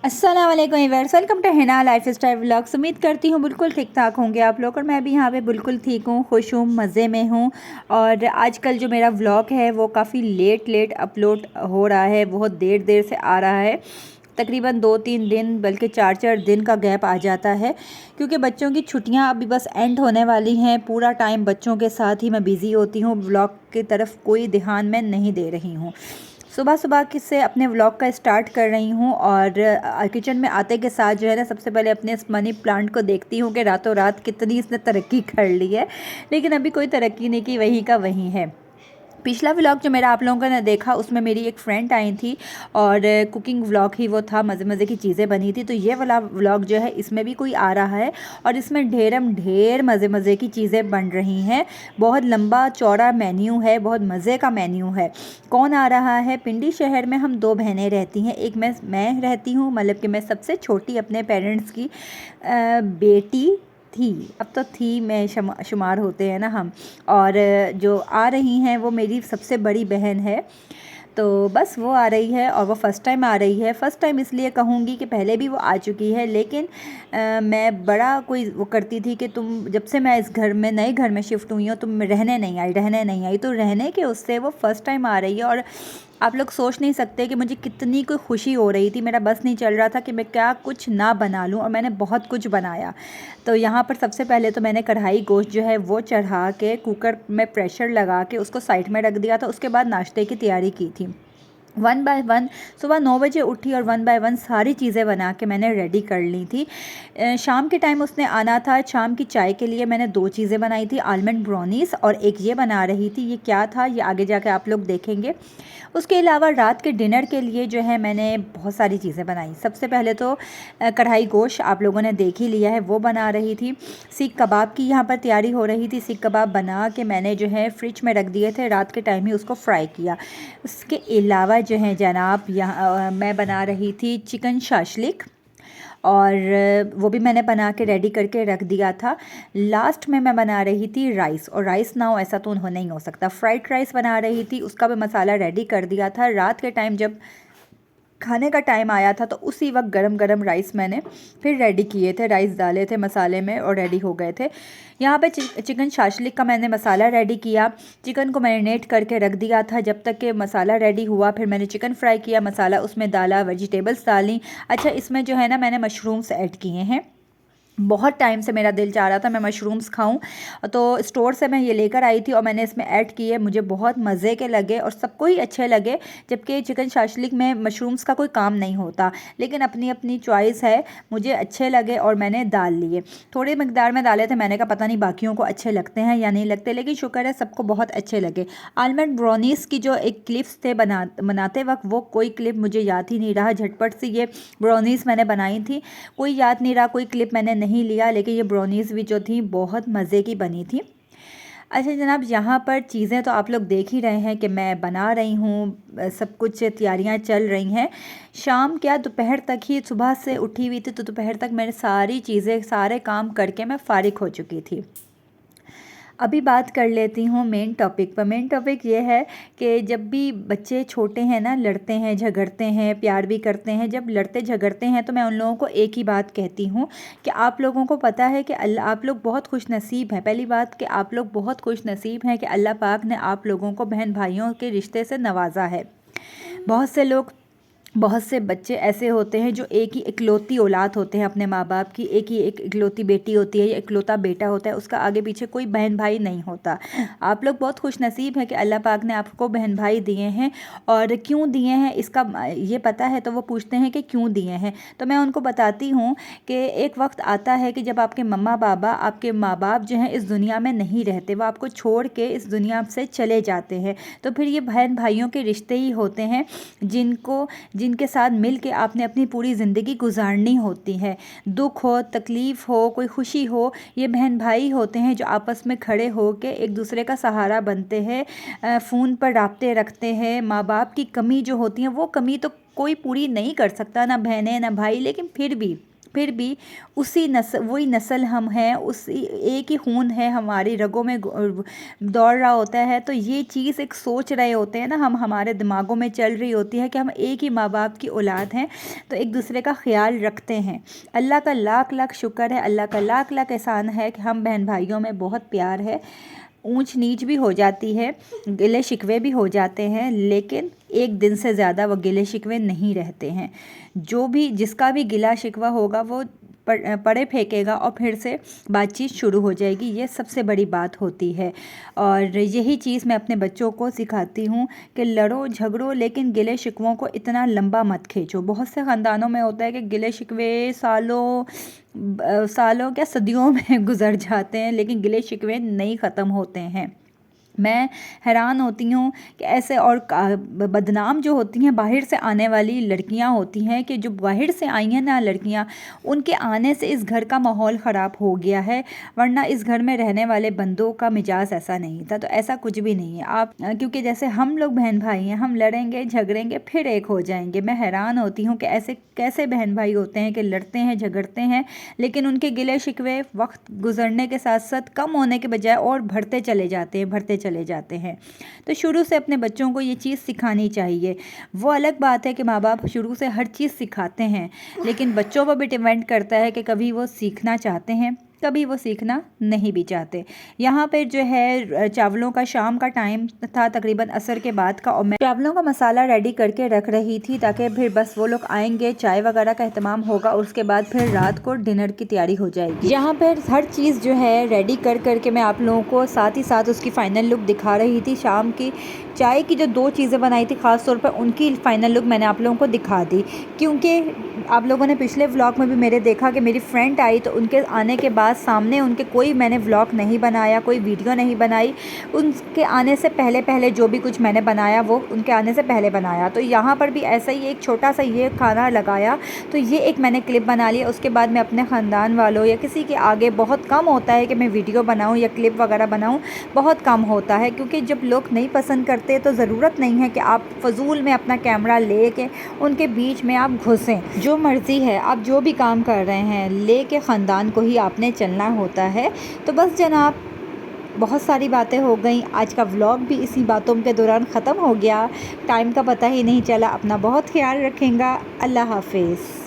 अस्सलाम वालेकुम viewers, welcome to Hina lifestyle vlogs. उम्मीद करती हूँ बिल्कुल ठीक ठाक होंगे आप लोग, और मैं भी यहाँ पे बिल्कुल ठीक हूँ, खुश हूँ, मज़े में हूँ। और आजकल जो मेरा व्लॉग है वो काफ़ी लेट अपलोड हो रहा है, बहुत देर से आ रहा है। तकरीबन 2-3 दिन बल्कि 4-4 दिन का गैप आ जाता है, क्योंकि बच्चों की छुट्टियां अभी बस एंड होने वाली हैं। पूरा टाइम बच्चों के साथ ही मैं बिज़ी होती हूँ, व्लॉग की तरफ कोई ध्यान मैं नहीं दे रही हूँ। सुबह सुबह से अपने व्लॉग का स्टार्ट कर रही हूँ, और किचन में आते के साथ जो है ना, सबसे पहले अपने इस मनी प्लांट को देखती हूँ कि रातों रात कितनी इसने तरक्की कर ली है। लेकिन अभी कोई तरक्की नहीं की, वही का वही है। पिछला व्लॉग जो मेरा आप लोगों ने देखा, उसमें मेरी एक फ्रेंड आई थी और कुकिंग व्लॉग ही वो था, मज़े मज़े की चीज़ें बनी थी। तो ये वाला व्लॉग जो है, इसमें भी कोई आ रहा है और इसमें ढेर मज़े मज़े की चीज़ें बन रही हैं। बहुत लंबा चौड़ा मेन्यू है, बहुत मज़े का मेन्यू है। कौन आ रहा है? पिंडी शहर में हम 2 बहनें रहती हैं। एक मैं रहती हूँ, मतलब कि मैं सबसे छोटी अपने पेरेंट्स की बेटी थी। अब तो थी में शुमार होते हैं ना हम। और जो आ रही हैं वो मेरी सबसे बड़ी बहन है। तो बस वो आ रही है, और वो फ़र्स्ट टाइम आ रही है। फ़र्स्ट टाइम इसलिए कहूँगी कि पहले भी वो आ चुकी है, लेकिन मैं बड़ा कोई वो करती थी कि तुम, जब से मैं इस घर में, नए घर में शिफ्ट हुई हो, तुम रहने नहीं आई। तो रहने के उससे वो फ़र्स्ट टाइम आ रही है। और आप लोग सोच नहीं सकते कि मुझे कितनी कोई खुशी हो रही थी। मेरा बस नहीं चल रहा था कि मैं क्या कुछ ना बना लूँ, और मैंने बहुत कुछ बनाया। तो यहाँ पर सबसे पहले तो मैंने कढ़ाई गोश्त जो है वो चढ़ा के कुकर में प्रेशर लगा के उसको साइड में रख दिया था। उसके बाद नाश्ते की तैयारी की थी। 1 बाय 1 सुबह 9 बजे उठी और 1 बाय 1 सारी चीज़ें बना के मैंने रेडी कर ली थी। शाम के टाइम उसने आना था। शाम की चाय के लिए मैंने 2 चीज़ें बनाई थी, आलमंड ब्राउनीज़, और एक ये बना रही थी। ये क्या था ये आगे जाके आप लोग देखेंगे। उसके अलावा रात के डिनर के लिए जो है, मैंने बहुत सारी चीज़ें बनाई। सबसे पहले तो कढ़ाई गोश्त आप लोगों ने देख ही लिया है, वो बना रही थी। सीख कबाब की यहाँ पर तैयारी हो रही थी। सीख कबाब बना के मैंने जो है फ्रिज में रख दिए थे, रात के टाइम ही उसको फ्राई किया। उसके अलावा जो है जनाब, यहाँ मैं बना रही थी चिकन शाशलिक, और वो भी मैंने बना के रेडी करके रख दिया था। लास्ट में मैं बना रही थी राइस, और राइस ना हो ऐसा तो नहीं हो सकता। फ्राइड राइस बना रही थी, उसका भी मसाला रेडी कर दिया था। रात के टाइम जब खाने का टाइम आया था, तो उसी वक्त गरम गरम राइस मैंने फिर रेडी किए थे। राइस डाले थे मसाले में और रेडी हो गए थे। यहाँ पे चिकन शाशलिक का मैंने मसाला रेडी किया। चिकन को मैरिनेट करके रख दिया था। जब तक कि मसाला रेडी हुआ, फिर मैंने चिकन फ्राई किया, मसाला उसमें डाला, वेजिटेबल्स डाली। अच्छा, इसमें जो है ना, मैंने मशरूम्स ऐड किए हैं। बहुत टाइम से मेरा दिल चाह रहा था मैं मशरूम्स खाऊं, तो स्टोर से मैं ये लेकर आई थी और मैंने इसमें ऐड किए। मुझे बहुत मज़े के लगे और सबको ही अच्छे लगे, जबकि चिकन शाशलिक में मशरूम्स का कोई काम नहीं होता। लेकिन अपनी अपनी चॉइस है, मुझे अच्छे लगे और मैंने डाल लिए। थोड़ी मकदार में डाले थे, मैंने कहा पता नहीं बाकियों को अच्छे लगते हैं या नहीं लगते, लेकिन शुक्र है सबको बहुत अच्छे लगे। आलमंड ब्राउनीज़ की जो एक क्लिप्स थे बनाते वक्त, वो कोई क्लिप मुझे याद ही नहीं रहा। झटपट से ये ब्राउनीज़ मैंने बनाई थी, कोई याद नहीं रहा, कोई क्लिप मैंने नहीं लिया। लेकिन ये ब्राउनीज़ भी जो थी बहुत मज़े की बनी थी। अच्छा जनाब, यहाँ पर चीज़ें तो आप लोग देख ही रहे हैं कि मैं बना रही हूँ, सब कुछ तैयारियाँ चल रही हैं। शाम क्या दोपहर तक ही, सुबह से उठी हुई थी तो दोपहर तक मैंने सारी चीज़ें, सारे काम करके मैं फ़ारिग हो चुकी थी। अभी बात कर लेती हूँ मेन टॉपिक पर। मेन टॉपिक ये है कि जब भी बच्चे छोटे हैं ना, लड़ते हैं, झगड़ते हैं, प्यार भी करते हैं, जब लड़ते झगड़ते हैं तो मैं उन लोगों को एक ही बात कहती हूँ कि आप लोगों को पता है कि अल्लाह, आप लोग बहुत खुश नसीब हैं। पहली बात कि आप लोग बहुत खुश नसीब हैं कि अल्लाह पाक ने आप लोगों को बहन भाइयों के रिश्ते से नवाजा है। बहुत से बच्चे ऐसे होते हैं जो एक ही इकलौती औलाद होते हैं अपने माँ बाप की। एक इकलौती बेटी होती है या इकलौता बेटा होता है, उसका आगे पीछे कोई बहन भाई नहीं होता। आप लोग बहुत खुश नसीब हैं कि अल्लाह पाक ने आपको बहन भाई दिए हैं। और क्यों दिए हैं इसका ये पता है, तो वो पूछते हैं कि क्यों दिए हैं। तो मैं उनको बताती हूँ कि एक वक्त आता है कि जब आपके मम्मा बाबा, आपके माँ बाप जो हैं इस दुनिया में नहीं रहते, वो आपको छोड़ के इस दुनिया से चले जाते हैं। तो फिर ये बहन भाइयों के रिश्ते ही होते हैं जिनके साथ मिल के आपने अपनी पूरी ज़िंदगी गुजारनी होती है। दुख हो, तकलीफ़ हो, कोई खुशी हो, ये बहन भाई होते हैं जो आपस में खड़े हो के एक दूसरे का सहारा बनते हैं, फ़ोन पर राब्ते रखते हैं। माँ बाप की कमी जो होती है, वो कमी तो कोई पूरी नहीं कर सकता, ना बहनें ना भाई, लेकिन फिर भी उसी नस्ल वही नस्ल हम हैं, उसी एक ही खून है हमारी रगों में दौड़ रहा होता है। तो ये चीज़ एक सोच रहे होते हैं ना हम, हमारे दिमागों में चल रही होती है कि हम एक ही माँ बाप की औलाद हैं, तो एक दूसरे का ख्याल रखते हैं। अल्लाह का लाख लाख शुक्र है, अल्लाह का लाख लाख एहसान है कि हम बहन भाइयों में बहुत प्यार है। ऊंच नीच भी हो जाती है, गिले शिकवे भी हो जाते हैं, लेकिन एक दिन से ज़्यादा वो गिले शिकवे नहीं रहते हैं। जो भी जिसका भी गिला शिकवा होगा वो पड़े फेंकेगा और फिर से बातचीत शुरू हो जाएगी। ये सबसे बड़ी बात होती है और यही चीज़ मैं अपने बच्चों को सिखाती हूँ कि लड़ो झगड़ो लेकिन गिले शिकवों को इतना लंबा मत खींचो। बहुत से ख़ानदानों में होता है कि गिले शिकवे सालों क्या सदियों में गुजर जाते हैं, लेकिन गिले शिकवे नहीं ख़त्म होते हैं। मैं हैरान होती हूँ कि ऐसे और बदनाम जो होती हैं बाहर से आने वाली लड़कियाँ होती हैं, कि जो बाहर से आई हैं ना लड़कियाँ, उनके आने से इस घर का माहौल ख़राब हो गया है, वरना इस घर में रहने वाले बंदों का मिजाज ऐसा नहीं था। तो ऐसा कुछ भी नहीं है आप, क्योंकि जैसे हम लोग बहन भाई हैं, हम लड़ेंगे झगड़ेंगे फिर एक हो जाएंगे। मैं हैरान होती हूँ कि ऐसे कैसे बहन भाई होते हैं कि लड़ते हैं झगड़ते हैं, लेकिन उनके गिले शिकवे वक्त गुजरने के साथ साथ कम होने के बजाय और बढ़ते चले जाते हैं। तो शुरू से अपने बच्चों को ये चीज़ सिखानी चाहिए। वो अलग बात है कि माँ बाप शुरू से हर चीज़ सिखाते हैं, लेकिन बच्चों पर भी डिपेंड करता है कि कभी वो सीखना चाहते हैं, कभी वो सीखना नहीं भी चाहते। यहाँ पे जो है चावलों का शाम का टाइम था, तकरीबन असर के बाद का, और मैं चावलों का मसाला रेडी करके रख रही थी ताकि फिर बस वो लोग आएंगे, चाय वगैरह का एहतमाम होगा, उसके बाद फिर रात को डिनर की तैयारी हो जाएगी। यहाँ पर हर चीज़ जो है रेडी कर करके मैं आप लोगों को साथ ही साथ उसकी फ़ाइनल लुक दिखा रही थी। शाम की चाय की जो 2 चीज़ें बनाई थी ख़ास तौर पर, उनकी फ़ाइनल लुक मैंने आप लोगों को दिखा दी, क्योंकि आप लोगों ने पिछले व्लॉग में भी मेरे देखा कि मेरी फ्रेंड आई तो उनके आने के बाद सामने उनके कोई मैंने व्लॉग नहीं बनाया, कोई वीडियो नहीं बनाई। उनके आने से पहले जो भी कुछ मैंने बनाया वो उनके आने से पहले बनाया। तो यहाँ पर भी ऐसा ही एक छोटा सा ये खाना लगाया, तो ये एक मैंने क्लिप बना लिया। उसके बाद मैं अपने ख़ानदान वालों या किसी के आगे, बहुत कम होता है कि मैं वीडियो बनाऊँ या क्लिप वगैरह बनाऊँ, बहुत कम होता है, क्योंकि जब लोग नहीं पसंद करते तो ज़रूरत नहीं है कि आप फजूल में अपना कैमरा ले के उनके बीच में आप घुसें। जो मर्ज़ी है, आप जो भी काम कर रहे हैं लेके ख़ानदान को ही आपने चलना होता है। तो बस जनाब, बहुत सारी बातें हो गई, आज का व्लॉग भी इसी बातों के दौरान ख़त्म हो गया। टाइम का पता ही नहीं चला। अपना बहुत ख्याल रखेंगे। अल्लाह हाफिज़।